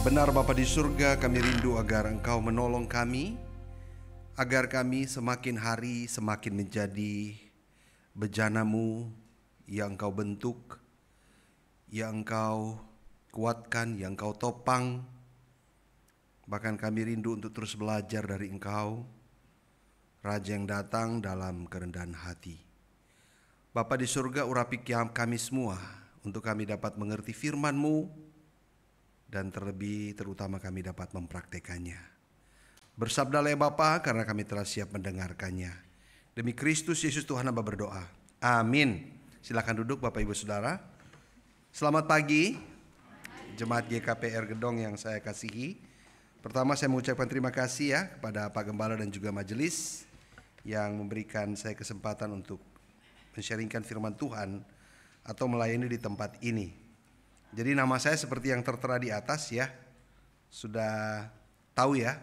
Benar Bapa di surga, kami rindu agar Engkau menolong kami, agar kami semakin hari semakin menjadi bejana-Mu yang Engkau bentuk, yang Engkau kuatkan, yang Engkau topang. Bahkan kami rindu untuk terus belajar dari Engkau, Raja yang datang dalam kerendahan hati. Bapa di surga, urapi kami semua untuk kami dapat mengerti firman-Mu, dan terlebih terutama kami dapat mempraktekannya. Bersabdalah ya Bapa, karena kami telah siap mendengarkannya. Demi Kristus Yesus Tuhan hamba berdoa. Amin. Silakan duduk Bapak Ibu Saudara. Selamat pagi Jemaat GKPR Gedong yang saya kasihi. Pertama saya mengucapkan terima kasih ya kepada Pak Gembala dan juga majelis yang memberikan saya kesempatan untuk men-sharingkan firman Tuhan atau melayani di tempat ini. Jadi nama saya seperti yang tertera di atas ya. Sudah tahu ya,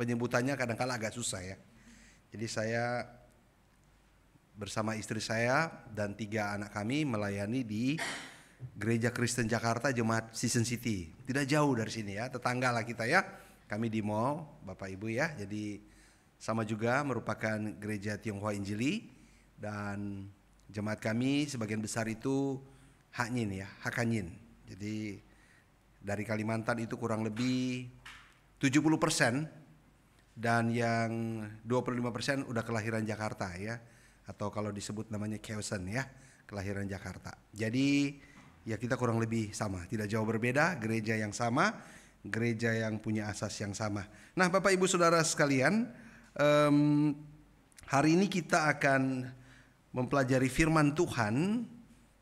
penyebutannya kadang-kala agak susah ya. Jadi saya bersama istri saya dan 3 anak kami melayani di Gereja Kristen Jakarta Jemaat Season City. Tidak jauh dari sini ya, tetangga lah kita ya. Kami di mall Bapak Ibu ya. Jadi sama juga merupakan gereja Tionghoa Injili. Dan jemaat kami sebagian besar itu Haknyin ya, Hakkanyin. Jadi dari Kalimantan itu kurang lebih 70%, dan yang 25% udah kelahiran Jakarta ya, atau kalau disebut namanya Keusen ya, kelahiran Jakarta. Jadi ya kita kurang lebih sama, tidak jauh berbeda, gereja yang sama, gereja yang punya asas yang sama. Nah Bapak Ibu Saudara sekalian, hari ini kita akan mempelajari firman Tuhan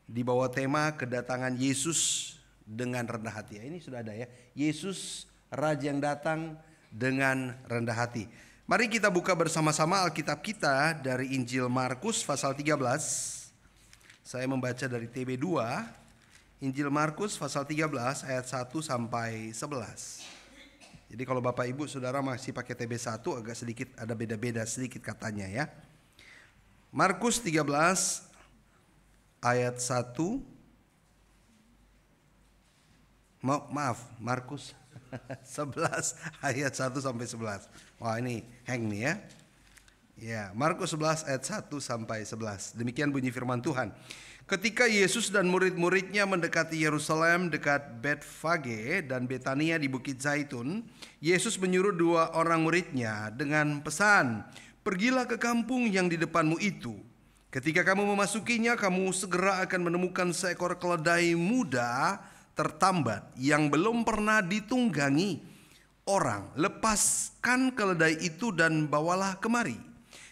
di bawah tema kedatangan Yesus dengan rendah hati. Ini sudah ada ya. Yesus Raja yang datang dengan rendah hati. Mari kita buka bersama-sama Alkitab kita dari Injil Markus pasal 13. Saya membaca dari TB2. Injil Markus pasal 13 ayat 1 sampai 11. Jadi kalau Bapak Ibu Saudara masih pakai TB1 agak sedikit ada beda-beda sedikit katanya ya. Markus 13 ayat 1. Markus 11 ayat 1 sampai 11. Wah ini hang nih ya. Ya, Markus 11 ayat 1 sampai 11. Demikian bunyi firman Tuhan. Ketika Yesus dan murid-muridnya mendekati Yerusalem dekat Betfage dan Betania di Bukit Zaitun, Yesus menyuruh 2 orang muridnya dengan pesan, "Pergilah ke kampung yang di depanmu itu. Ketika kamu memasukinya, kamu segera akan menemukan seekor keledai muda tertambat yang belum pernah ditunggangi orang. Lepaskan keledai itu dan bawalah kemari.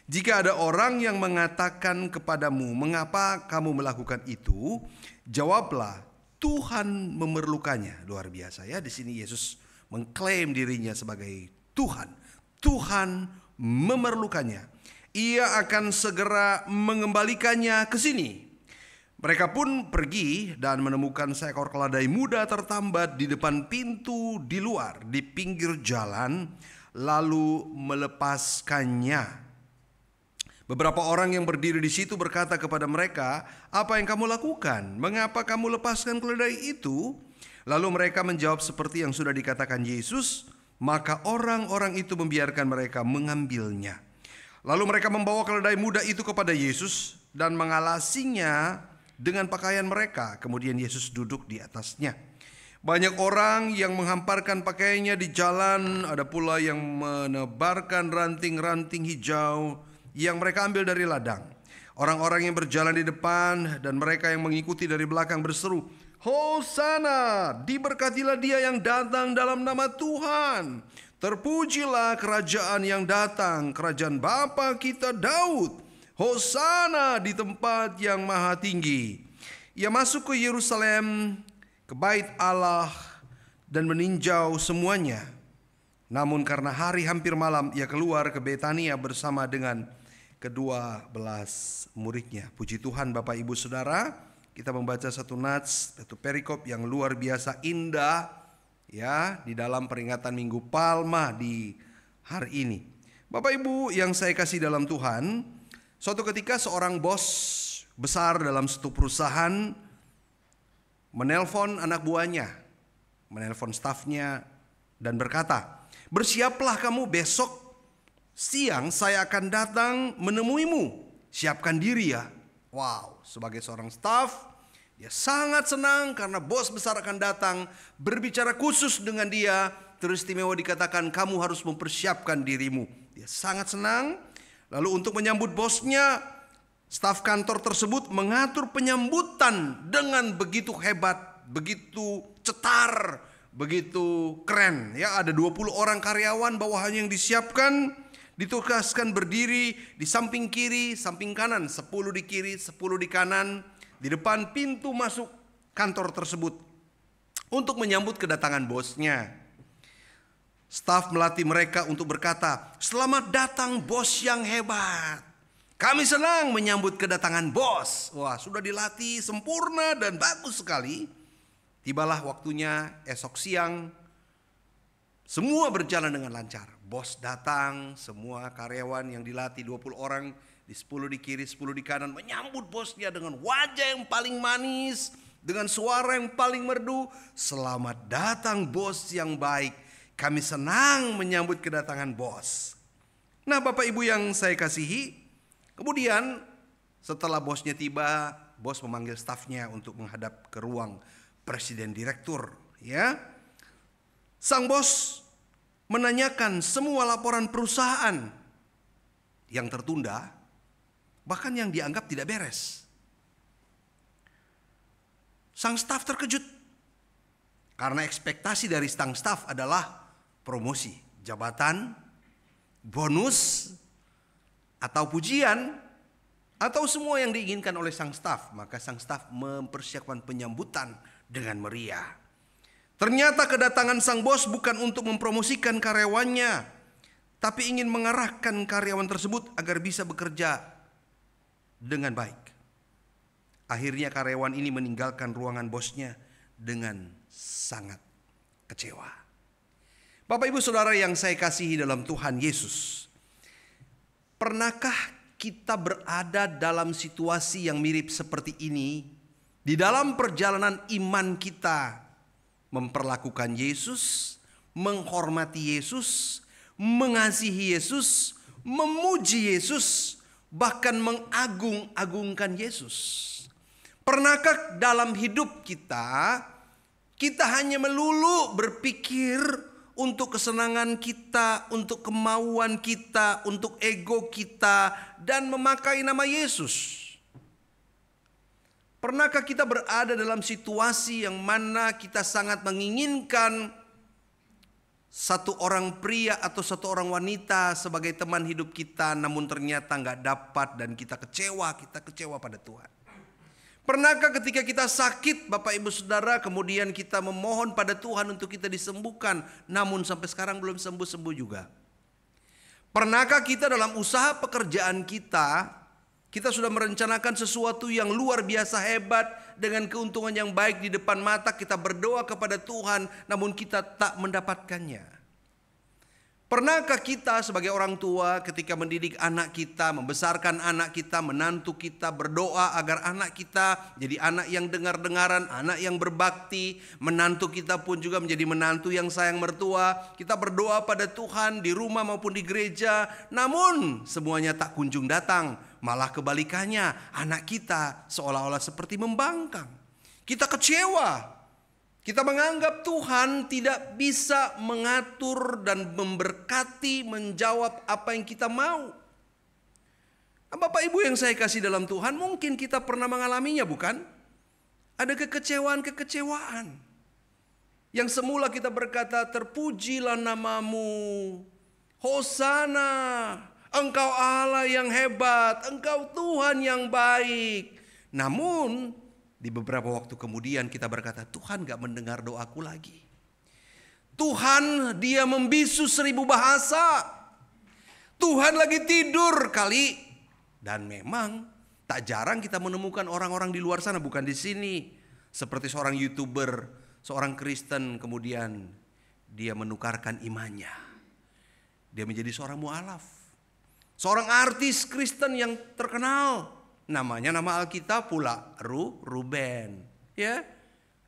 Jika ada orang yang mengatakan kepadamu, mengapa kamu melakukan itu? Jawablah, Tuhan memerlukannya." Luar biasa ya, di sini Yesus mengklaim dirinya sebagai Tuhan. Tuhan memerlukannya. Ia akan segera mengembalikannya ke sini. Mereka pun pergi dan menemukan seekor keledai muda tertambat di depan pintu di luar, di pinggir jalan, lalu melepaskannya. Beberapa orang yang berdiri di situ berkata kepada mereka, "Apa yang kamu lakukan? Mengapa kamu lepaskan keledai itu?" Lalu mereka menjawab seperti yang sudah dikatakan Yesus, maka orang-orang itu membiarkan mereka mengambilnya. Lalu mereka membawa keledai muda itu kepada Yesus dan mengalasinya dengan pakaian mereka. Kemudian Yesus duduk di atasnya. Banyak orang yang menghamparkan pakaiannya di jalan, ada pula yang menebarkan ranting-ranting hijau yang mereka ambil dari ladang. Orang-orang yang berjalan di depan dan mereka yang mengikuti dari belakang berseru, "Hosana, diberkatilah dia yang datang dalam nama Tuhan. Terpujilah kerajaan yang datang, kerajaan Bapa kita Daud. Hosana di tempat yang maha tinggi." Ia masuk ke Yerusalem, ke bait Allah, dan meninjau semuanya. Namun karena hari hampir malam, ia keluar ke Betania bersama dengan ke-12 muridnya. Puji Tuhan Bapak Ibu Saudara, kita membaca satu nats, satu perikop yang luar biasa indah ya di dalam peringatan Minggu Palma di hari ini. Bapak Ibu yang saya kasih dalam Tuhan, suatu ketika seorang bos besar dalam satu perusahaan menelpon anak buahnya, menelpon stafnya dan berkata, "Bersiaplah kamu, besok siang saya akan datang menemuimu. Siapkan diri ya." Wow, sebagai seorang staf, dia sangat senang karena bos besar akan datang berbicara khusus dengan dia. Teristimewa dikatakan, "Kamu harus mempersiapkan dirimu." Dia sangat senang. Lalu untuk menyambut bosnya, staf kantor tersebut mengatur penyambutan dengan begitu hebat, begitu cetar, begitu keren. Ya, ada 20 orang karyawan bawahannya yang disiapkan, ditugaskan berdiri di samping kiri, samping kanan, 10 di kiri, 10 di kanan, di depan pintu masuk kantor tersebut untuk menyambut kedatangan bosnya. Staf melatih mereka untuk berkata, "Selamat datang bos yang hebat. Kami senang menyambut kedatangan bos." Wah, sudah dilatih sempurna dan bagus sekali. Tibalah waktunya esok siang. Semua berjalan dengan lancar. Bos datang, semua karyawan yang dilatih 20 orang, di 10 di kiri, 10 di kanan, menyambut bosnya dengan wajah yang paling manis, dengan suara yang paling merdu. "Selamat datang bos yang baik. Kami senang menyambut kedatangan bos." Nah, Bapak Ibu yang saya kasihi, kemudian setelah bosnya tiba, bos memanggil stafnya untuk menghadap ke ruang presiden direktur. Ya, sang bos menanyakan semua laporan perusahaan yang tertunda, bahkan yang dianggap tidak beres. Sang staf terkejut karena ekspektasi dari sang staf adalah promosi, jabatan, bonus, atau pujian, atau semua yang diinginkan oleh sang staf. Maka sang staf mempersiapkan penyambutan dengan meriah. Ternyata kedatangan sang bos bukan untuk mempromosikan karyawannya, tapi ingin mengarahkan karyawan tersebut agar bisa bekerja dengan baik. Akhirnya karyawan ini meninggalkan ruangan bosnya dengan sangat kecewa. Bapak Ibu Saudara yang saya kasihi dalam Tuhan Yesus, pernahkah kita berada dalam situasi yang mirip seperti ini? Di dalam perjalanan iman kita memperlakukan Yesus, menghormati Yesus, mengasihi Yesus, memuji Yesus, bahkan mengagung-agungkan Yesus. Pernahkah dalam hidup kita hanya melulu berpikir untuk kesenangan kita, untuk kemauan kita, untuk ego kita, dan memakai nama Yesus? Pernahkah kita berada dalam situasi yang mana kita sangat menginginkan satu orang pria atau satu orang wanita sebagai teman hidup kita, namun ternyata nggak dapat dan kita kecewa pada Tuhan? Pernahkah ketika kita sakit, Bapak Ibu Saudara, kemudian kita memohon pada Tuhan untuk kita disembuhkan, namun sampai sekarang belum sembuh-sembuh juga? Pernahkah kita dalam usaha pekerjaan kita sudah merencanakan sesuatu yang luar biasa hebat dengan keuntungan yang baik di depan mata, kita berdoa kepada Tuhan, namun kita tak mendapatkannya? Pernahkah kita sebagai orang tua ketika mendidik anak kita, membesarkan anak kita, menantu kita, berdoa agar anak kita jadi anak yang dengar-dengaran, anak yang berbakti, menantu kita pun juga menjadi menantu yang sayang mertua. Kita berdoa pada Tuhan di rumah maupun di gereja, namun semuanya tak kunjung datang. Malah kebalikannya, anak kita seolah-olah seperti membangkang. Kita kecewa. Kita menganggap Tuhan tidak bisa mengatur dan memberkati, menjawab apa yang kita mau. Bapak Ibu yang saya kasih dalam Tuhan, mungkin kita pernah mengalaminya, bukan? Ada kekecewaan. Yang semula kita berkata, "Terpujilah namamu, Hosana, Engkau Allah yang hebat, Engkau Tuhan yang baik." Namun di beberapa waktu kemudian kita berkata, "Tuhan gak mendengar doaku lagi. Tuhan dia membisu 1000 bahasa. Tuhan lagi tidur kali." Dan memang tak jarang kita menemukan orang-orang di luar sana, bukan di sini, seperti seorang YouTuber, seorang Kristen, kemudian dia menukarkan imannya. Dia menjadi seorang mualaf, seorang artis Kristen yang terkenal. Namanya nama Alkitab pula Ruben, ya.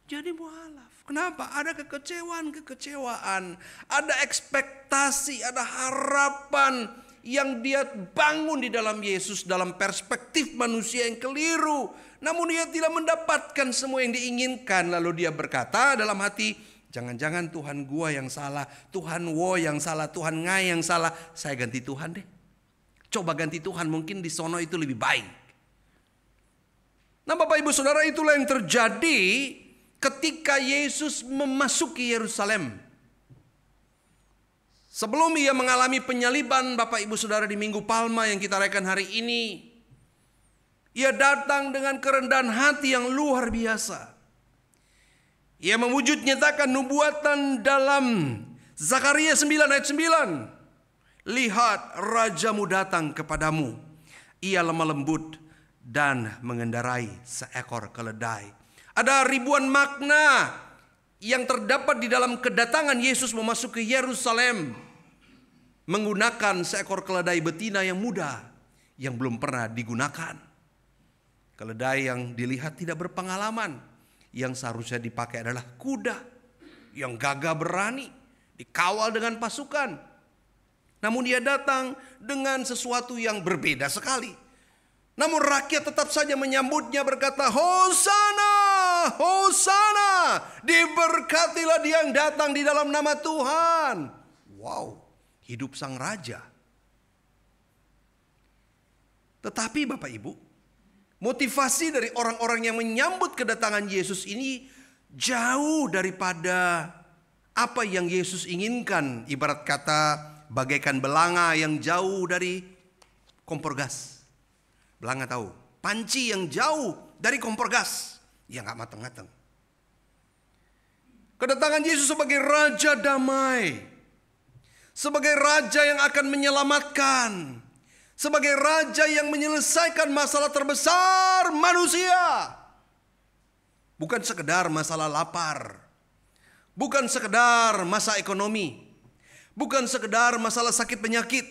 jadi mualaf. Kenapa? Ada kekecewaan, ada ekspektasi, ada harapan yang dia bangun di dalam Yesus dalam perspektif manusia yang keliru. Namun dia tidak mendapatkan semua yang diinginkan. Lalu dia berkata dalam hati, jangan-jangan Tuhan gua yang salah, Tuhan wo yang salah, Tuhan ngai yang salah. Saya ganti Tuhan deh. Coba ganti Tuhan, mungkin di sono itu lebih baik. Nah Bapak Ibu Saudara, itulah yang terjadi ketika Yesus memasuki Yerusalem. Sebelum ia mengalami penyaliban Bapak Ibu Saudara di Minggu Palma yang kita rayakan hari ini, ia datang dengan kerendahan hati yang luar biasa. Ia mewujud nyatakan nubuatan dalam Zakaria 9 ayat 9. Lihat, rajamu datang kepadamu. Ia lemah lembut dan mengendarai seekor keledai. Ada ribuan makna yang terdapat di dalam kedatangan Yesus memasuki Yerusalem menggunakan seekor keledai betina yang muda yang belum pernah digunakan. Keledai yang dilihat tidak berpengalaman, yang seharusnya dipakai adalah kuda yang gagah berani, dikawal dengan pasukan. Namun dia datang dengan sesuatu yang berbeda sekali. Namun rakyat tetap saja menyambutnya berkata, Hosana, Hosana, diberkatilah dia yang datang di dalam nama Tuhan. Wow, hidup sang raja. Tetapi Bapak Ibu, motivasi dari orang-orang yang menyambut kedatangan Yesus ini jauh daripada apa yang Yesus inginkan. Ibarat kata bagaikan belanga yang jauh dari kompor gas. Belanga tahu, panci yang jauh dari kompor gas. Ya gak matang-matang. Kedatangan Yesus sebagai Raja Damai, sebagai Raja yang akan menyelamatkan, sebagai Raja yang menyelesaikan masalah terbesar manusia. Bukan sekedar masalah lapar, bukan sekedar masalah ekonomi, bukan sekedar masalah sakit penyakit,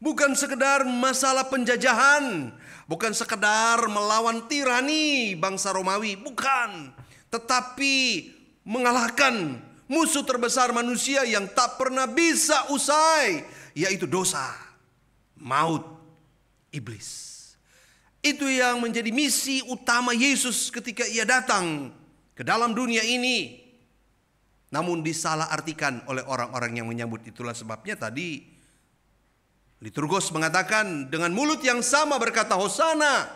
bukan sekedar masalah penjajahan, bukan sekedar melawan tirani bangsa Romawi, bukan. Tetapi mengalahkan musuh terbesar manusia yang tak pernah bisa usai, yaitu dosa, maut, iblis. Itu yang menjadi misi utama Yesus ketika ia datang ke dalam dunia ini. Namun disalahartikan oleh orang-orang yang menyambut. Itulah sebabnya tadi Liturgos mengatakan dengan mulut yang sama berkata Hosana.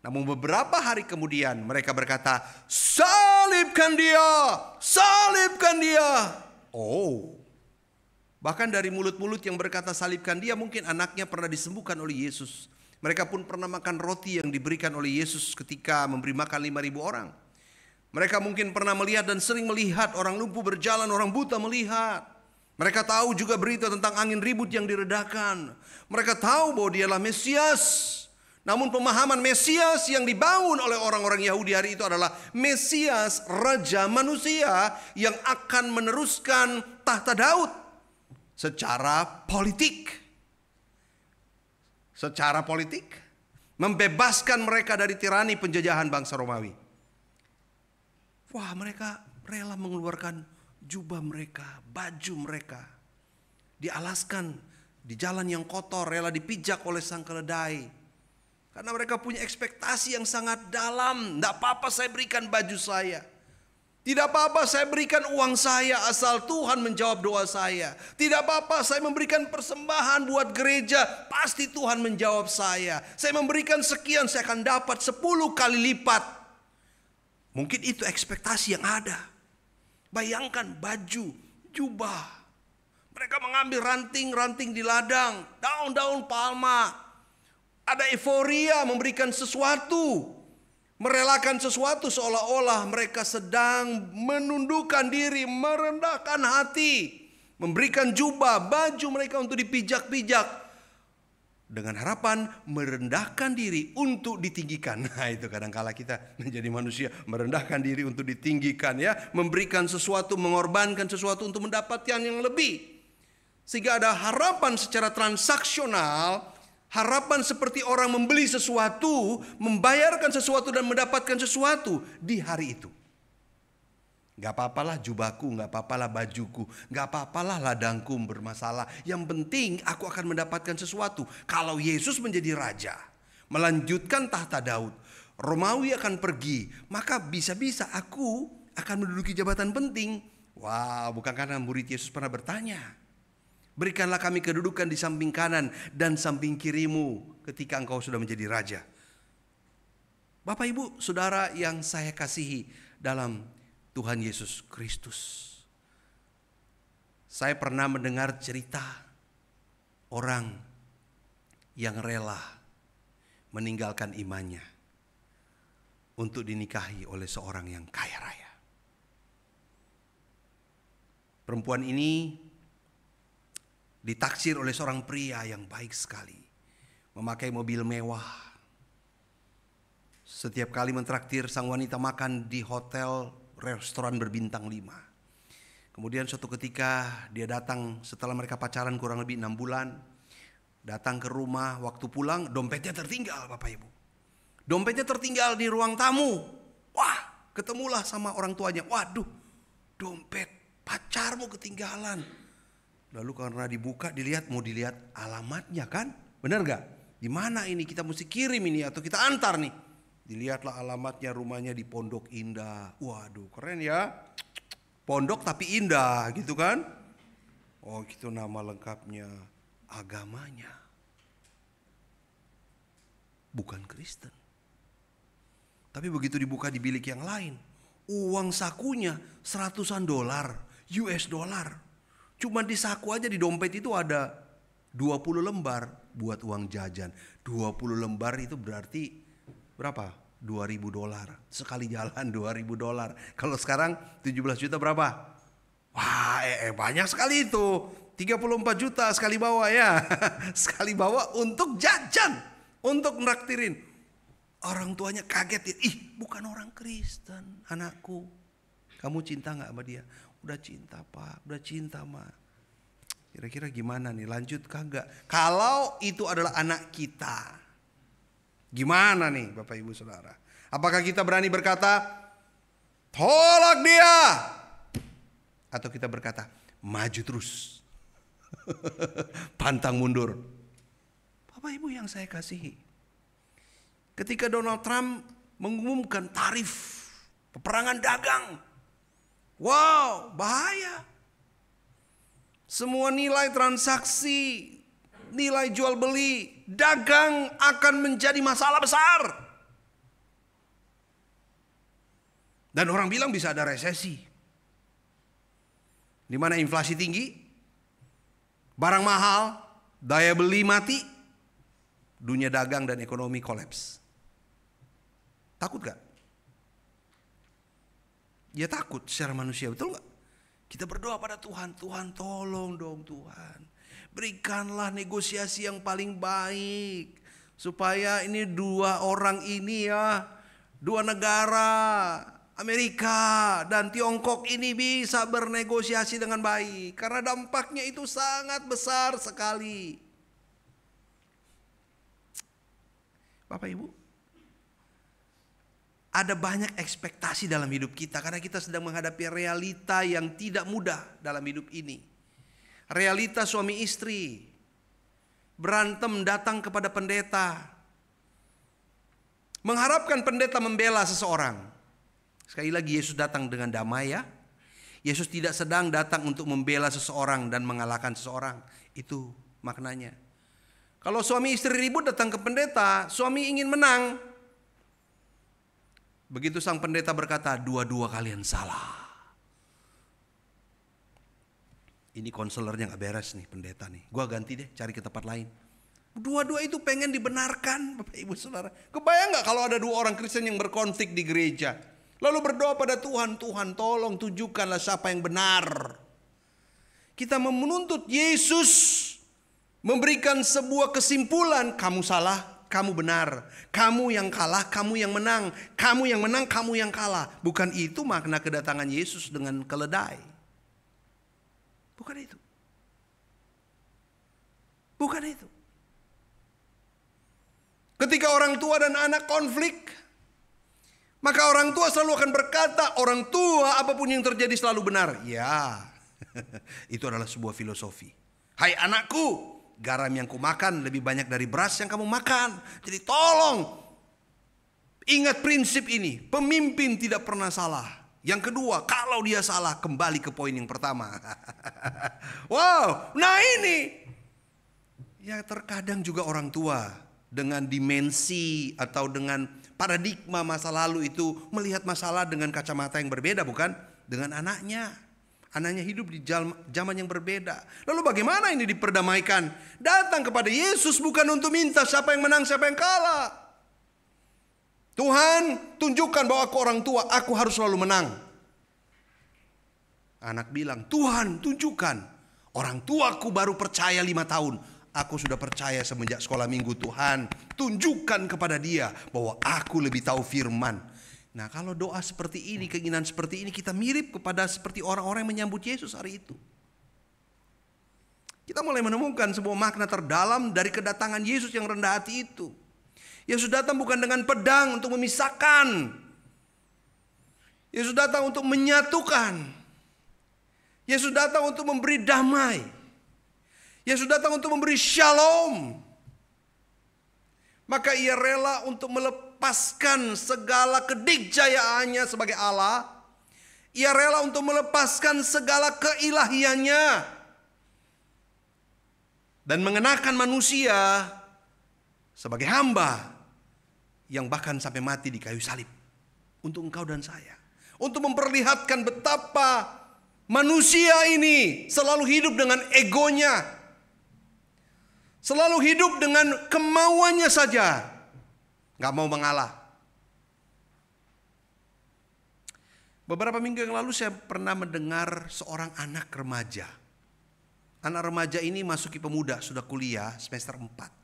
Namun beberapa hari kemudian mereka berkata, salibkan dia, salibkan dia. Oh, bahkan dari mulut-mulut yang berkata salibkan dia, mungkin anaknya pernah disembuhkan oleh Yesus. Mereka pun pernah makan roti yang diberikan oleh Yesus ketika memberi makan 5.000 orang. Mereka mungkin pernah melihat dan sering melihat orang lumpuh berjalan, orang buta melihat. Mereka tahu juga berita tentang angin ribut yang diredakan. Mereka tahu bahwa dialah Mesias. Namun pemahaman Mesias yang dibangun oleh orang-orang Yahudi hari itu adalah Mesias Raja manusia yang akan meneruskan tahta Daud secara politik. Secara politik, membebaskan mereka dari tirani penjajahan bangsa Romawi. Wah, mereka rela mengeluarkan jubah mereka, baju mereka, dialaskan di jalan yang kotor, rela dipijak oleh sang keledai. Karena mereka punya ekspektasi yang sangat dalam. Tidak apa-apa saya berikan baju saya, tidak apa-apa saya berikan uang saya asal Tuhan menjawab doa saya. Tidak apa-apa saya memberikan persembahan buat gereja, pasti Tuhan menjawab saya. Saya memberikan sekian, saya akan dapat 10 kali lipat. Mungkin itu ekspektasi yang ada. Bayangkan baju, jubah. Mereka mengambil ranting-ranting di ladang, daun-daun palma. Ada euforia memberikan sesuatu, merelakan sesuatu seolah-olah mereka sedang menundukkan diri, merendahkan hati. Memberikan jubah, baju mereka untuk dipijak-pijak. Dengan harapan merendahkan diri untuk ditinggikan. Nah itu kadang-kala kita menjadi manusia, merendahkan diri untuk ditinggikan ya. Memberikan sesuatu, mengorbankan sesuatu untuk mendapatkan yang lebih. Sehingga ada harapan secara transaksional. Harapan seperti orang membeli sesuatu, membayarkan sesuatu dan mendapatkan sesuatu di hari itu. Gak apa-apalah jubahku, gak apa-apalah bajuku, gak apa-apalah ladangku bermasalah. Yang penting aku akan mendapatkan sesuatu. Kalau Yesus menjadi raja, melanjutkan tahta Daud, Romawi akan pergi, maka bisa-bisa aku akan menduduki jabatan penting. Wow, bukan karena murid Yesus pernah bertanya, berikanlah kami kedudukan di samping kanan dan samping kirimu ketika engkau sudah menjadi raja. Bapak Ibu Saudara yang saya kasihi dalam Tuhan Yesus Kristus. Saya pernah mendengar cerita orang yang rela meninggalkan imannya untuk dinikahi oleh seorang yang kaya raya. Perempuan ini ditaksir oleh seorang pria yang baik sekali, memakai mobil mewah. Setiap kali mentraktir sang wanita makan di hotel restoran berbintang 5. Kemudian suatu ketika dia datang setelah mereka pacaran kurang lebih 6 bulan. Datang ke rumah, waktu pulang dompetnya tertinggal Bapak Ibu. Dompetnya tertinggal di ruang tamu. Wah, ketemulah sama orang tuanya. Waduh, dompet pacarmu ketinggalan. Lalu karena dibuka dilihat, mau dilihat alamatnya kan. Benar gak? Di mana ini, kita mesti kirim ini atau kita antar nih. Dilihatlah alamatnya, rumahnya di Pondok Indah. Waduh, keren ya. Pondok tapi indah gitu kan. Oh gitu nama lengkapnya. Agamanya bukan Kristen. Tapi begitu dibuka di bilik yang lain, uang sakunya $100 US dollar. Cuma di saku aja, di dompet itu ada 20 lembar buat uang jajan. 20 lembar itu berarti berapa? $2.000. Sekali jalan $2.000. Kalau sekarang 17 juta berapa? Wah, banyak sekali itu. 34 juta sekali bawa ya. Sekali bawa untuk jajan, untuk nraktirin. Orang tuanya kaget ya. Ih, bukan orang Kristen anakku. Kamu cinta gak sama dia? Udah cinta Pak, udah cinta Ma. Kira-kira gimana nih, lanjut kagak? Kalau itu adalah anak kita, gimana nih Bapak Ibu Saudara? Apakah kita berani berkata, tolak dia? Atau kita berkata, maju terus. Pantang mundur. Bapak Ibu yang saya kasihi, ketika Donald Trump mengumumkan tarif peperangan dagang, wow, bahaya. Semua nilai transaksi, nilai jual beli, dagang akan menjadi masalah besar. Dan orang bilang bisa ada resesi, di mana inflasi tinggi, barang mahal, daya beli mati, dunia dagang dan ekonomi kolaps. Takut gak? Ya takut secara manusia, betul gak? Kita berdoa pada Tuhan, Tuhan tolong dong Tuhan. Berikanlah negosiasi yang paling baik. Supaya ini dua orang ini ya, dua negara, Amerika dan Tiongkok ini bisa bernegosiasi dengan baik. Karena dampaknya itu sangat besar sekali. Bapak Ibu, ada banyak ekspektasi dalam hidup kita. Karena kita sedang menghadapi realita yang tidak mudah dalam hidup ini. Realita suami istri berantem datang kepada pendeta, mengharapkan pendeta membela seseorang. Sekali lagi Yesus datang dengan damai ya. Yesus tidak sedang datang untuk membela seseorang dan mengalahkan seseorang. Itu maknanya. Kalau suami istri ribut datang ke pendeta, suami ingin menang. Begitu sang pendeta berkata, dua-dua kalian salah. Ini konselornya gak beres nih pendeta nih. Gua ganti deh, cari ke tempat lain. Dua-dua itu pengen dibenarkan Bapak Ibu Saudara. Kebayang gak kalau ada dua orang Kristen yang berkonflik di gereja, lalu berdoa pada Tuhan, Tuhan tolong tunjukkanlah siapa yang benar. Kita menuntut Yesus memberikan sebuah kesimpulan, kamu salah, kamu benar. Kamu yang kalah, kamu yang menang. Kamu yang menang, kamu yang kalah. Bukan itu makna kedatangan Yesus dengan keledai. Bukan itu. Bukan itu. Ketika orang tua dan anak konflik, Maka orang tua selalu akan berkata, orang tua apapun yang terjadi selalu benar. Ya, itu adalah sebuah filosofi. Hai anakku, garam yang kumakan lebih banyak dari beras yang kamu makan. Jadi tolong ingat prinsip ini. Pemimpin tidak pernah salah. Yang kedua, kalau dia salah, kembali ke poin yang pertama. Wow, nah ini. Ya terkadang juga orang tua dengan dimensi atau dengan paradigma masa lalu itu melihat masalah dengan kacamata yang berbeda, bukan? Dengan anaknya. Anaknya hidup di zaman yang berbeda. Lalu bagaimana ini diperdamaikan? Datang kepada Yesus bukan untuk minta siapa yang menang, siapa yang kalah. Tuhan, tunjukkan bahwa aku orang tua, aku harus selalu menang. Anak bilang, Tuhan tunjukkan. Orang tuaku baru percaya 5 tahun. Aku sudah percaya semenjak sekolah minggu. Tuhan, tunjukkan kepada dia bahwa aku lebih tahu firman. Nah, kalau doa seperti ini, keinginan seperti ini, kita mirip kepada seperti orang-orang yang menyambut Yesus hari itu. Kita mulai menemukan sebuah makna terdalam dari kedatangan Yesus yang rendah hati itu. Yesus datang bukan dengan pedang untuk memisahkan. Yesus datang untuk menyatukan. Yesus datang untuk memberi damai. Yesus datang untuk memberi shalom. Maka ia rela untuk melepaskan segala kedikjayaannya sebagai Allah. Ia rela untuk melepaskan segala keilahiannya. Dan mengenakan manusia sebagai hamba. Yang bahkan sampai mati di kayu salib. Untuk engkau dan saya. Untuk memperlihatkan betapa manusia ini selalu hidup dengan egonya. Selalu hidup dengan kemauannya saja. Gak mau mengalah. Beberapa minggu yang lalu saya pernah mendengar seorang anak remaja. Anak remaja ini masuki pemuda, sudah kuliah semester 4.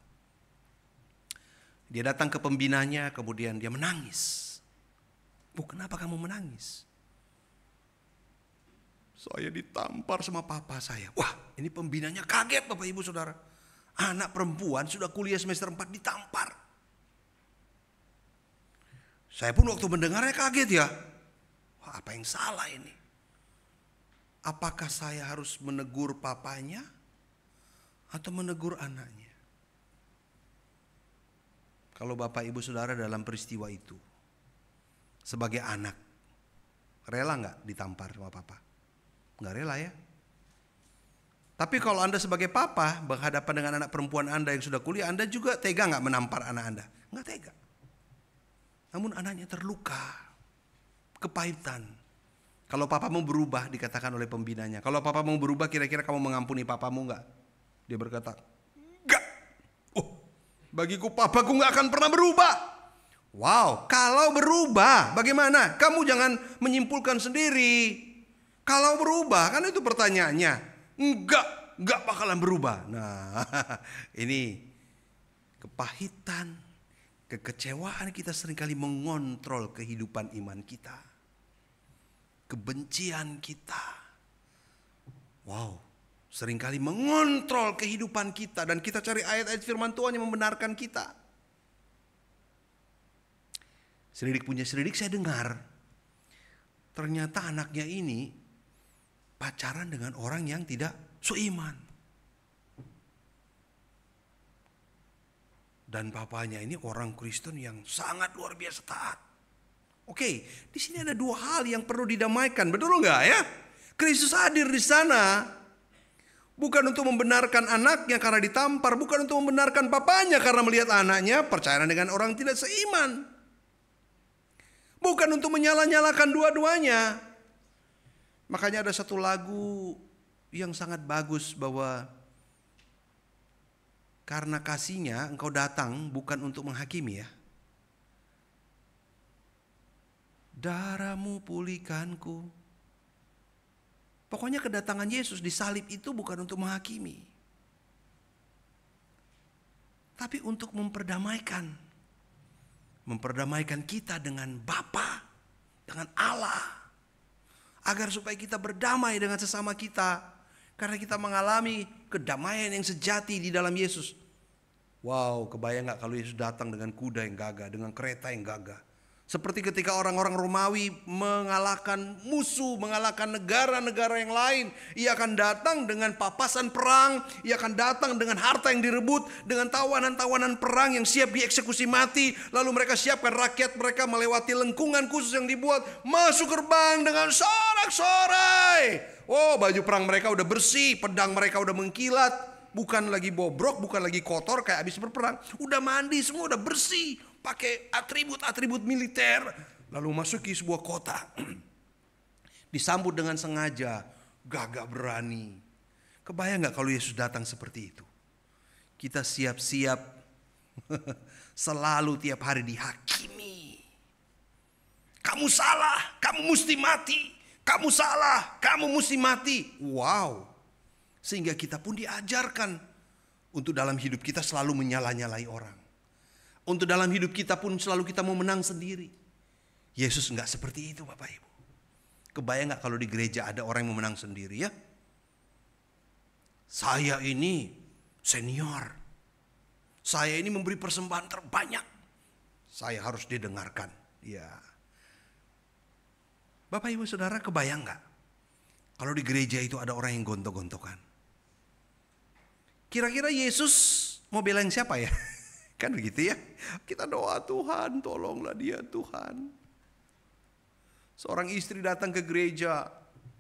Dia datang ke pembinanya, kemudian dia menangis. Bu, kenapa kamu menangis? Saya ditampar sama papa saya. Wah, ini pembinanya kaget Bapak Ibu Saudara. Anak perempuan sudah kuliah semester 4 ditampar. Saya pun waktu mendengarnya kaget ya. Wah, apa yang salah ini? Apakah saya harus menegur papanya atau menegur anaknya? Kalau Bapak Ibu Saudara dalam peristiwa itu sebagai anak, rela gak ditampar sama papa? Gak rela ya. Tapi kalau Anda sebagai papa berhadapan dengan anak perempuan Anda yang sudah kuliah, Anda juga tega gak menampar anak Anda? Gak tega. Namun anaknya terluka, kepahitan. Kalau papa mau berubah, dikatakan oleh pembinanya, kalau papa mau berubah, kira-kira kamu mengampuni papamu gak? Dia berkata, enggak. Oh, bagiku papaku gak akan pernah berubah. Wow, kalau berubah bagaimana? Kamu jangan menyimpulkan sendiri. Kalau berubah, kan itu pertanyaannya. Enggak bakalan berubah. Nah, ini kepahitan, kekecewaan kita seringkali mengontrol kehidupan iman kita. Kebencian kita. Wow, seringkali mengontrol kehidupan kita. Dan kita cari ayat-ayat firman Tuhan yang membenarkan kita. Selidik punya selidik saya dengar. Ternyata anaknya ini pacaran dengan orang yang tidak seiman. Dan papanya ini orang Kristen yang sangat luar biasa taat. Oke, di sini ada 2 hal yang perlu didamaikan, betul enggak ya? Kristus hadir di sana bukan untuk membenarkan anaknya karena ditampar, bukan untuk membenarkan papanya karena melihat anaknya pacaran dengan orang tidak seiman. Bukan untuk menyalah-nyalakan dua-duanya. Makanya ada satu lagu yang sangat bagus bahwa karena kasihnya engkau datang bukan untuk menghakimi ya. Darahmu pulihkanku. Pokoknya kedatangan Yesus di salib itu bukan untuk menghakimi. Tapi untuk memperdamaikan. Memperdamaikan kita dengan Bapa, dengan Allah. Agar supaya kita berdamai dengan sesama kita. Karena kita mengalami kedamaian yang sejati di dalam Yesus. Wow, kebayang gak kalau Yesus datang dengan kuda yang gagah, dengan kereta yang gagah. Seperti ketika orang-orang Romawi mengalahkan musuh, mengalahkan negara-negara yang lain. Ia akan datang dengan papasan perang, ia akan datang dengan harta yang direbut, dengan tawanan-tawanan perang yang siap dieksekusi mati. Lalu mereka siapkan rakyat mereka melewati lengkungan khusus yang dibuat, masuk gerbang dengan sorak-sorai. Oh, baju perang mereka udah bersih, pedang mereka udah mengkilat, bukan lagi bobrok, bukan lagi kotor kayak habis berperang. Udah mandi, semua udah bersih, pakai atribut-atribut militer, lalu masuki sebuah kota. Disambut dengan sengaja, gagah berani. Kebayang gak kalau Yesus datang seperti itu? Kita siap-siap selalu tiap hari dihakimi. Kamu salah, kamu mesti mati. Kamu salah, kamu mesti mati. Wow. Sehingga kita pun diajarkan untuk dalam hidup kita selalu menyalah-nyalai orang. Untuk dalam hidup kita pun selalu kita mau menang sendiri. Yesus enggak seperti itu Bapak Ibu. Kebayang enggak kalau di gereja ada orang yang mau menang sendiri ya? Saya ini senior. Saya ini memberi persembahan terbanyak. Saya harus didengarkan. Ya. Bapak Ibu Saudara, kebayang enggak kalau di gereja itu ada orang yang gontok-gontokan? Kira-kira Yesus mau belain siapa ya? Kan begitu ya. Kita doa, Tuhan tolonglah dia Tuhan. Seorang istri datang ke gereja,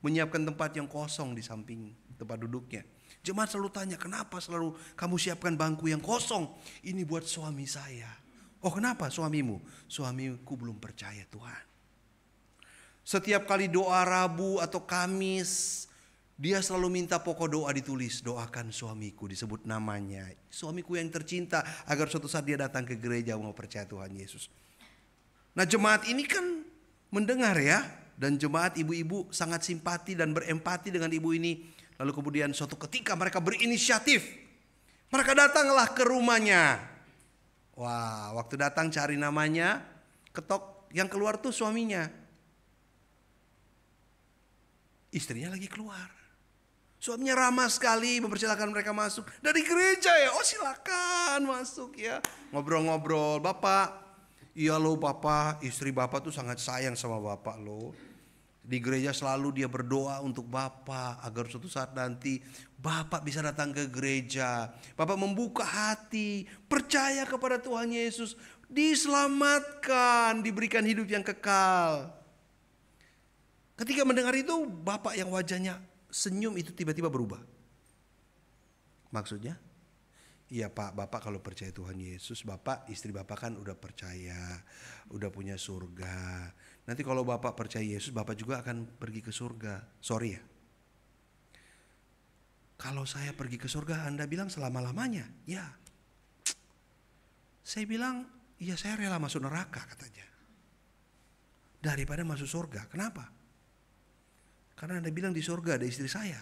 menyiapkan tempat yang kosong di samping tempat duduknya. Jemaat selalu tanya, kenapa selalu kamu siapkan bangku yang kosong? Ini buat suami saya. Oh, kenapa suamimu? Suamiku belum percaya Tuhan. Setiap kali doa Rabu atau Kamis, dia selalu minta pokok doa ditulis, doakan suamiku, disebut namanya. Suamiku yang tercinta, agar suatu saat dia datang ke gereja mau percaya Tuhan Yesus. Nah, jemaat ini kan mendengar ya. Dan jemaat ibu-ibu sangat simpati dan berempati dengan ibu ini. Lalu kemudian suatu ketika mereka berinisiatif. Mereka datanglah ke rumahnya. Wah, waktu datang cari namanya, ketok, yang keluar tuh suaminya. Istrinya lagi keluar. Suaminya ramah sekali mempersilahkan mereka masuk. Dari gereja ya, oh silakan masuk ya. Ngobrol-ngobrol, Bapak. Iya loh Bapak, istri Bapak tuh sangat sayang sama Bapak loh. Di gereja selalu dia berdoa untuk Bapak. Agar suatu saat nanti Bapak bisa datang ke gereja. Bapak membuka hati, percaya kepada Tuhan Yesus. Diselamatkan, diberikan hidup yang kekal. Ketika mendengar itu, Bapak yang wajahnya senyum itu tiba-tiba berubah. Maksudnya? Iya Pak, Bapak kalau percaya Tuhan Yesus, Bapak, istri Bapak kan udah percaya, udah punya surga. Nanti kalau Bapak percaya Yesus, Bapak juga akan pergi ke surga. Sorry ya. Kalau saya pergi ke surga, Anda bilang selama-lamanya? Ya. Saya bilang, iya saya rela masuk neraka katanya. Daripada masuk surga. Kenapa? Karena Anda bilang di surga ada istri saya.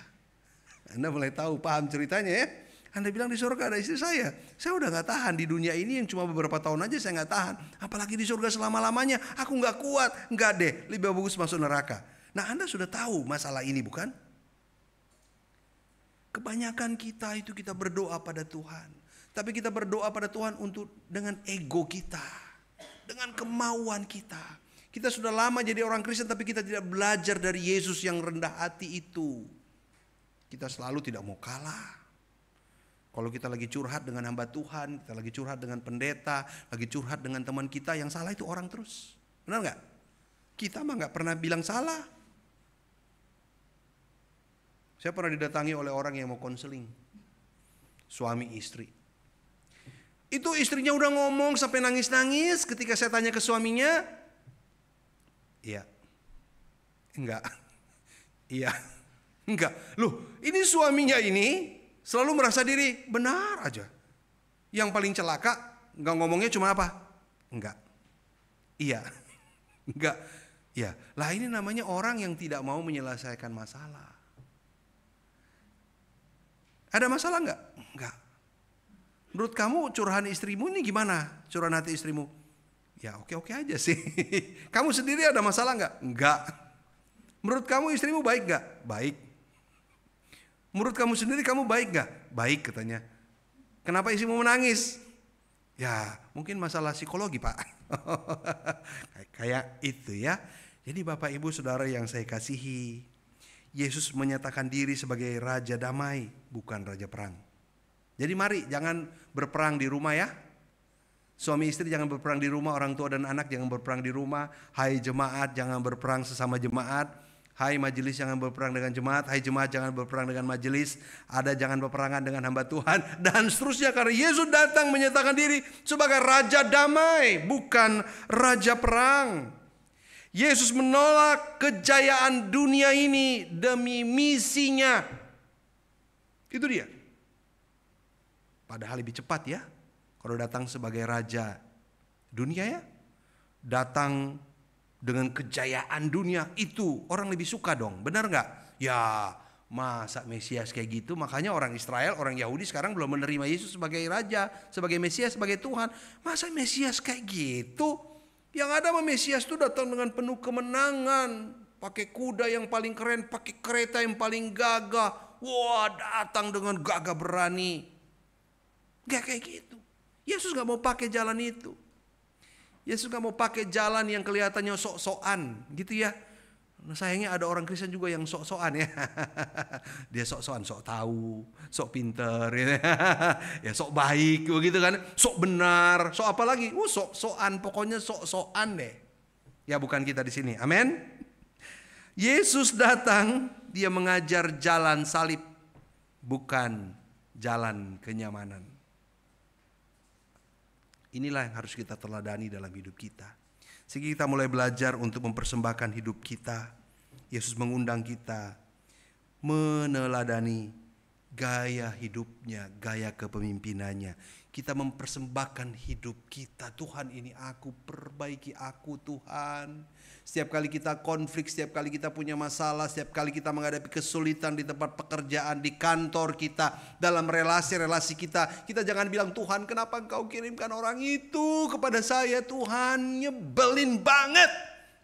Anda mulai tahu, paham ceritanya ya. Anda bilang di surga ada istri saya. Saya udah gak tahan di dunia ini yang cuma beberapa tahun aja saya gak tahan. Apalagi di surga selama-lamanya. Aku gak kuat. Enggak deh, lebih bagus masuk neraka. Nah, Anda sudah tahu masalah ini bukan? Kebanyakan kita itu kita berdoa pada Tuhan. Tapi kita berdoa pada Tuhan untuk dengan ego kita. Dengan kemauan kita. Kita sudah lama jadi orang Kristen tapi kita tidak belajar dari Yesus yang rendah hati itu. Kita selalu tidak mau kalah. Kalau kita lagi curhat dengan hamba Tuhan, kita lagi curhat dengan pendeta, lagi curhat dengan teman kita, yang salah itu orang terus. Benar gak? Kita mah gak pernah bilang salah. Saya pernah didatangi oleh orang yang mau konseling. Suami istri. Itu istrinya udah ngomong sampai nangis-nangis ketika saya tanya ke suaminya. Iya. Enggak. Iya. Enggak. Loh, ini suaminya ini selalu merasa diri benar aja. Yang paling celaka enggak ngomongnya cuma apa? Enggak. Iya. Enggak. Ya, lah ini namanya orang yang tidak mau menyelesaikan masalah. Ada masalah enggak? Enggak. Menurut kamu curahan istrimu ini gimana? Curahan hati istrimu? Ya oke-oke aja sih. Kamu sendiri ada masalah enggak? Enggak. Menurut kamu istrimu baik enggak? Baik. Menurut kamu sendiri kamu baik enggak? Baik katanya. Kenapa istrimu menangis? Ya mungkin masalah psikologi Pak. Kayak itu ya. Jadi Bapak Ibu Saudara yang saya kasihi, Yesus menyatakan diri sebagai Raja Damai, bukan Raja Perang. Jadi mari jangan berperang di rumah ya. Suami istri jangan berperang di rumah, orang tua dan anak jangan berperang di rumah. Hai jemaat jangan berperang sesama jemaat. Hai majelis jangan berperang dengan jemaat. Hai jemaat jangan berperang dengan majelis. Ada jangan berperangan dengan hamba Tuhan. Dan seterusnya, karena Yesus datang menyatakan diri sebagai Raja Damai, bukan Raja Perang. Yesus menolak kejayaan dunia ini demi misinya. Itu dia. Padahal lebih cepat ya kalau datang sebagai Raja dunia ya. Datang dengan kejayaan dunia itu orang lebih suka dong. Benar gak? Ya masa Mesias kayak gitu. Makanya orang Israel, orang Yahudi sekarang belum menerima Yesus sebagai Raja, sebagai Mesias, sebagai Tuhan. Masa Mesias kayak gitu? Yang ada Mesias itu datang dengan penuh kemenangan, pakai kuda yang paling keren, pakai kereta yang paling gagah. Wah, datang dengan gagah berani. Gak kayak gitu. Yesus gak mau pakai jalan itu. Yesus gak mau pakai jalan yang kelihatannya sok-sokan gitu ya. Nah, sayangnya ada orang Kristen juga yang sok-sokan ya. Dia sok-sokan, sok tahu, sok pinter gitu. Ya sok baik gitu kan. Sok benar, sok apa lagi? Sok-sokan, pokoknya sok-sokan deh. Ya bukan kita di sini. Amin. Yesus datang, dia mengajar jalan salib, bukan jalan kenyamanan. Inilah yang harus kita teladani dalam hidup kita. Sehingga kita mulai belajar untuk mempersembahkan hidup kita. Yesus mengundang kita meneladani gaya hidupnya, gaya kepemimpinannya. Kita mempersembahkan hidup kita. Tuhan, ini aku, perbaiki aku Tuhan. Setiap kali kita konflik, setiap kali kita punya masalah, setiap kali kita menghadapi kesulitan di tempat pekerjaan, di kantor kita, dalam relasi-relasi kita, kita jangan bilang, Tuhan kenapa engkau kirimkan orang itu kepada saya, Tuhan nyebelin banget.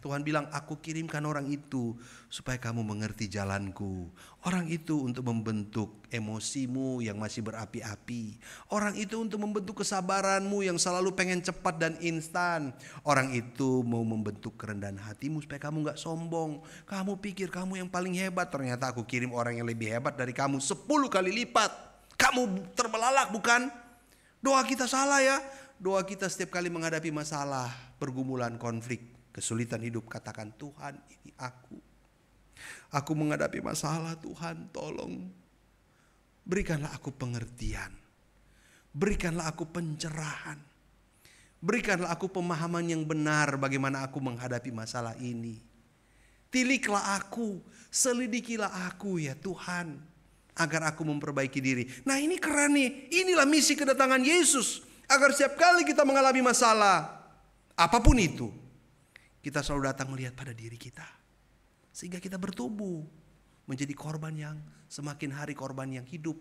Tuhan bilang, aku kirimkan orang itu supaya kamu mengerti jalanku. Orang itu untuk membentuk emosimu yang masih berapi-api. Orang itu untuk membentuk kesabaranmu yang selalu pengen cepat dan instan. Orang itu mau membentuk kerendahan hatimu supaya kamu gak sombong. Kamu pikir kamu yang paling hebat, ternyata aku kirim orang yang lebih hebat dari kamu 10 kali lipat. Kamu terbelalak bukan? Doa kita salah ya. Doa kita setiap kali menghadapi masalah, pergumulan, konflik, kesulitan hidup, katakan, Tuhan ini aku. Aku menghadapi masalah, Tuhan tolong. Berikanlah aku pengertian. Berikanlah aku pencerahan. Berikanlah aku pemahaman yang benar bagaimana aku menghadapi masalah ini. Tiliklah aku, selidikilah aku ya Tuhan. Agar aku memperbaiki diri. Nah ini keren nih, inilah misi kedatangan Yesus. Agar setiap kali kita mengalami masalah, apapun itu, kita selalu datang melihat pada diri kita. Sehingga kita bertumbuh menjadi korban yang semakin hari korban yang hidup,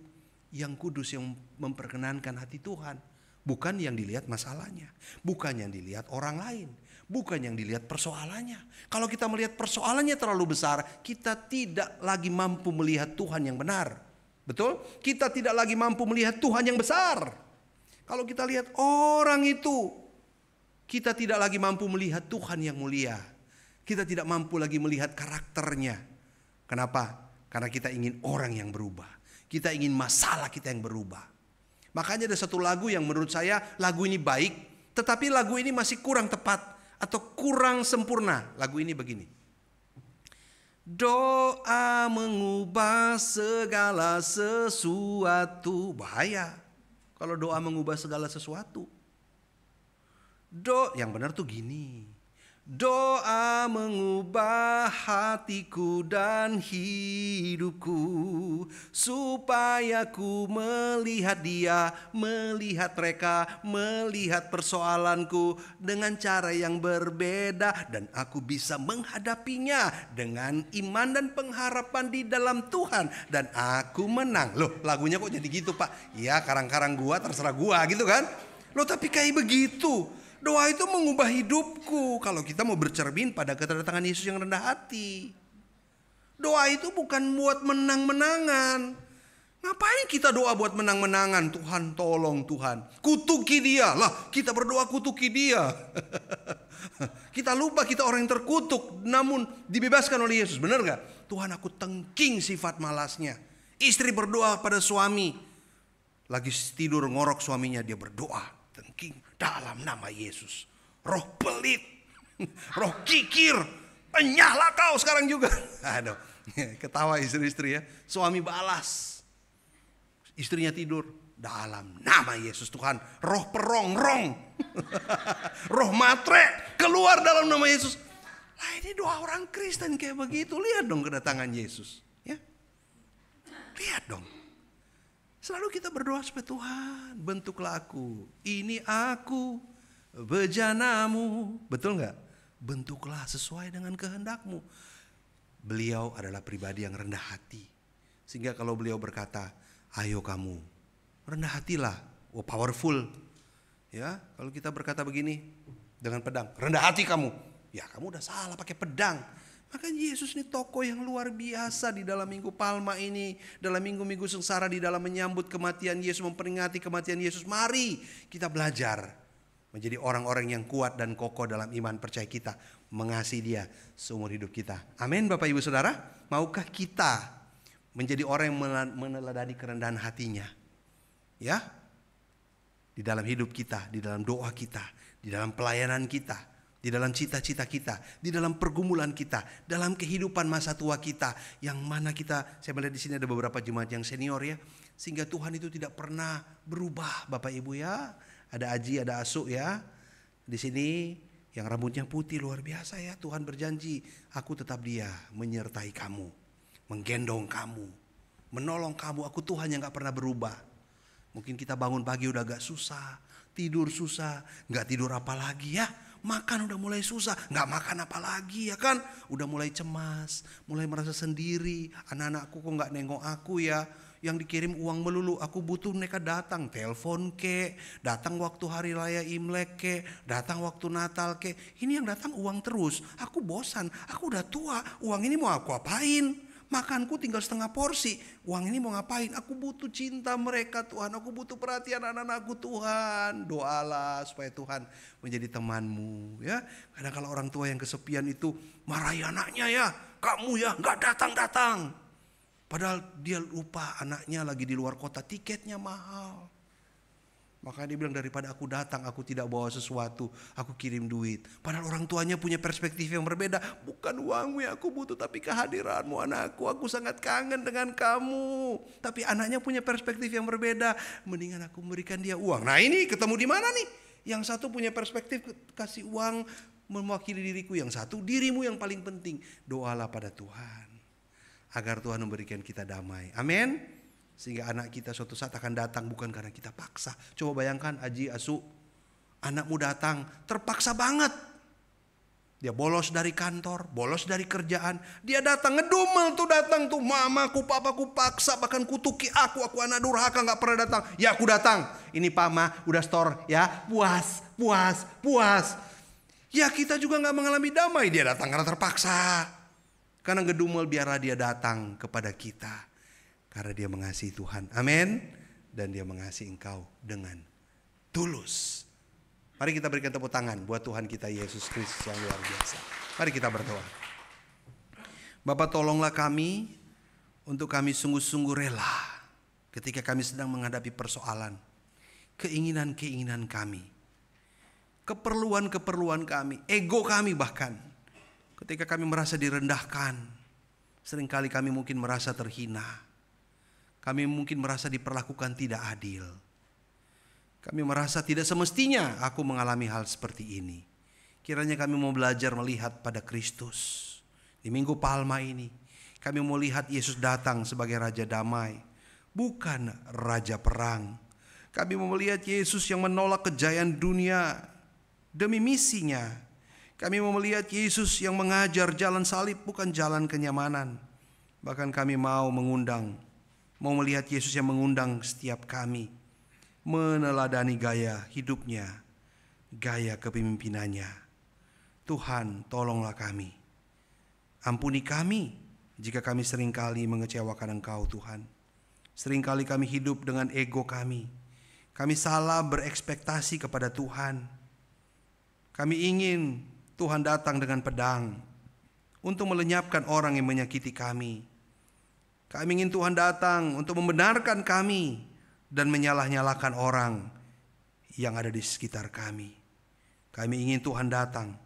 yang kudus, yang memperkenankan hati Tuhan. Bukan yang dilihat masalahnya, bukan yang dilihat orang lain, bukan yang dilihat persoalannya. Kalau kita melihat persoalannya terlalu besar, kita tidak lagi mampu melihat Tuhan yang benar. Betul? Kita tidak lagi mampu melihat Tuhan yang besar. Kalau kita lihat orang itu, kita tidak lagi mampu melihat Tuhan yang mulia. Kita tidak mampu lagi melihat karakternya. Kenapa? Karena kita ingin orang yang berubah. Kita ingin masalah kita yang berubah. Makanya ada satu lagu yang menurut saya lagu ini baik, tetapi lagu ini masih kurang tepat atau kurang sempurna. Lagu ini begini. Doa mengubah segala sesuatu. Bahaya kalau doa mengubah segala sesuatu. Yang benar tuh gini. Doa mengubah hatiku dan hidupku, supaya ku melihat dia, melihat mereka, melihat persoalanku dengan cara yang berbeda, dan aku bisa menghadapinya dengan iman dan pengharapan di dalam Tuhan, dan aku menang. Loh, lagunya kok jadi gitu Pak? Ya karang-karang gua, terserah gua gitu kan. Loh tapi kayak begitu. Doa itu mengubah hidupku. Kalau kita mau bercermin pada kedatangan Yesus yang rendah hati. Doa itu bukan buat menang-menangan. Ngapain kita doa buat menang-menangan? Tuhan tolong Tuhan. Kutuki dia lah, kita berdoa kutuki dia. Kita lupa kita orang yang terkutuk, namun dibebaskan oleh Yesus. Benar gak? Tuhan, aku tengking sifat malasnya. Istri berdoa pada suami, lagi tidur ngorok suaminya, dia berdoa tengking dalam nama Yesus. Roh pelit, roh kikir, penyahlah kau sekarang juga. Aduh, ketawa istri-istri ya. Suami balas, istrinya tidur, dalam nama Yesus Tuhan. Roh perongrong, roh matre, keluar dalam nama Yesus. Lah, ini doa orang Kristen kayak begitu. Lihat dong kedatangan Yesus, ya. Lihat dong. Selalu kita berdoa supaya Tuhan bentuklah aku. Ini aku, bejanamu. Betul gak? Bentuklah sesuai dengan kehendakmu. Beliau adalah pribadi yang rendah hati. Sehingga kalau beliau berkata, ayo kamu, rendah hatilah. Oh, powerful. Ya, kalau kita berkata begini dengan pedang, rendah hati kamu. Ya, kamu udah salah pakai pedang. Maka Yesus ini tokoh yang luar biasa di dalam Minggu Palma ini. Dalam minggu-minggu sengsara, di dalam menyambut kematian Yesus, memperingati kematian Yesus. Mari kita belajar menjadi orang-orang yang kuat dan kokoh dalam iman percaya kita. Mengasihi dia seumur hidup kita. Amin Bapak Ibu Saudara. Maukah kita menjadi orang yang meneladani kerendahan hatinya? Ya, di dalam hidup kita, di dalam doa kita, di dalam pelayanan kita, di dalam cita-cita kita, di dalam pergumulan kita, dalam kehidupan masa tua kita, yang mana kita, saya melihat di sini ada beberapa jemaat yang senior ya, sehingga Tuhan itu tidak pernah berubah, Bapak Ibu ya. Ada Aji, ada Asu ya, di sini yang rambutnya putih luar biasa ya. Tuhan berjanji, aku tetap dia, menyertai kamu, menggendong kamu, menolong kamu. Aku Tuhan yang gak pernah berubah. Mungkin kita bangun pagi udah agak susah, tidur susah, gak tidur apa lagi ya. Makan udah mulai susah, gak makan apa lagi ya kan. Udah mulai cemas, mulai merasa sendiri. Anak-anakku kok gak nengok aku ya. Yang dikirim uang melulu, aku butuh mereka datang. Telepon ke, datang waktu hari raya Imlek ke, datang waktu Natal ke. Ini yang datang uang terus. Aku bosan, aku udah tua. Uang ini mau aku apain? Makanku tinggal setengah porsi. Uang ini mau ngapain? Aku butuh cinta mereka Tuhan. Aku butuh perhatian anak-anakku Tuhan. Doalah supaya Tuhan menjadi temanmu ya. Kadang kalau orang tua yang kesepian itu marahi anaknya ya. Kamu ya gak datang-datang. Padahal dia lupa anaknya lagi di luar kota, tiketnya mahal. Makanya dia bilang, daripada aku datang, aku tidak bawa sesuatu, aku kirim duit. Padahal orang tuanya punya perspektif yang berbeda. Bukan uangmu yang aku butuh, tapi kehadiranmu anakku. Aku sangat kangen dengan kamu. Tapi anaknya punya perspektif yang berbeda. Mendingan aku memberikan dia uang. Nah ini ketemu di mana nih? Yang satu punya perspektif kasih uang mewakili diriku. Yang satu dirimu yang paling penting. Doalah pada Tuhan agar Tuhan memberikan kita damai. Amin. Sehingga anak kita suatu saat akan datang bukan karena kita paksa. Coba bayangkan Aji, Asu, anakmu datang terpaksa banget. Dia bolos dari kantor, bolos dari kerjaan. Dia datang ngedumel tuh, datang tuh, mamaku, papaku paksa, bahkan kutuki aku anak durhaka gak pernah datang. Ya aku datang, ini Pama udah store ya, puas. Ya kita juga gak mengalami damai, dia datang karena terpaksa. Karena ngedumel biarlah dia datang kepada kita. Karena dia mengasihi Tuhan. Amin. Dan dia mengasihi engkau dengan tulus. Mari kita berikan tepuk tangan buat Tuhan kita Yesus Kristus yang luar biasa. Mari kita berdoa. Bapa, tolonglah kami untuk kami sungguh-sungguh rela ketika kami sedang menghadapi persoalan, keinginan-keinginan kami, keperluan-keperluan kami, ego kami bahkan. Ketika kami merasa direndahkan, seringkali kami mungkin merasa terhina. Kami mungkin merasa diperlakukan tidak adil. Kami merasa tidak semestinya aku mengalami hal seperti ini. Kiranya kami mau belajar melihat pada Kristus. Di Minggu Palma ini, kami mau lihat Yesus datang sebagai Raja Damai, bukan Raja Perang. Kami mau melihat Yesus yang menolak kejayaan dunia demi misinya. Kami mau melihat Yesus yang mengajar jalan salib, bukan jalan kenyamanan. Bahkan kami mau melihat Yesus yang mengundang setiap kami meneladani gaya hidupnya, gaya kepemimpinannya. Tuhan, tolonglah kami. Ampuni kami jika kami seringkali mengecewakan Engkau Tuhan. Seringkali kami hidup dengan ego kami. Kami salah berekspektasi kepada Tuhan. Kami ingin Tuhan datang dengan pedang untuk melenyapkan orang yang menyakiti kami. Kami ingin Tuhan datang untuk membenarkan kami dan menyalah-nyalahkan orang yang ada di sekitar kami. Kami ingin Tuhan datang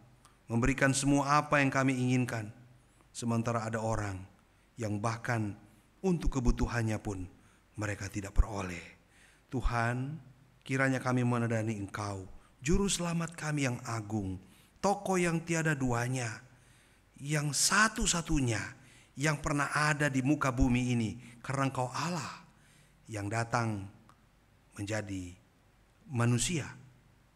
memberikan semua apa yang kami inginkan, sementara ada orang yang bahkan untuk kebutuhannya pun mereka tidak peroleh. Tuhan, kiranya kami menandani Engkau, Juru Selamat kami yang agung, Tokoh yang tiada duanya, yang satu-satunya yang pernah ada di muka bumi ini, karena Engkau Allah yang datang menjadi manusia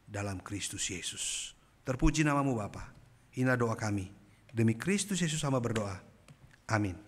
dalam Kristus Yesus. Terpuji namamu Bapa. Inilah doa kami. Demi Kristus Yesus hamba berdoa. Amin.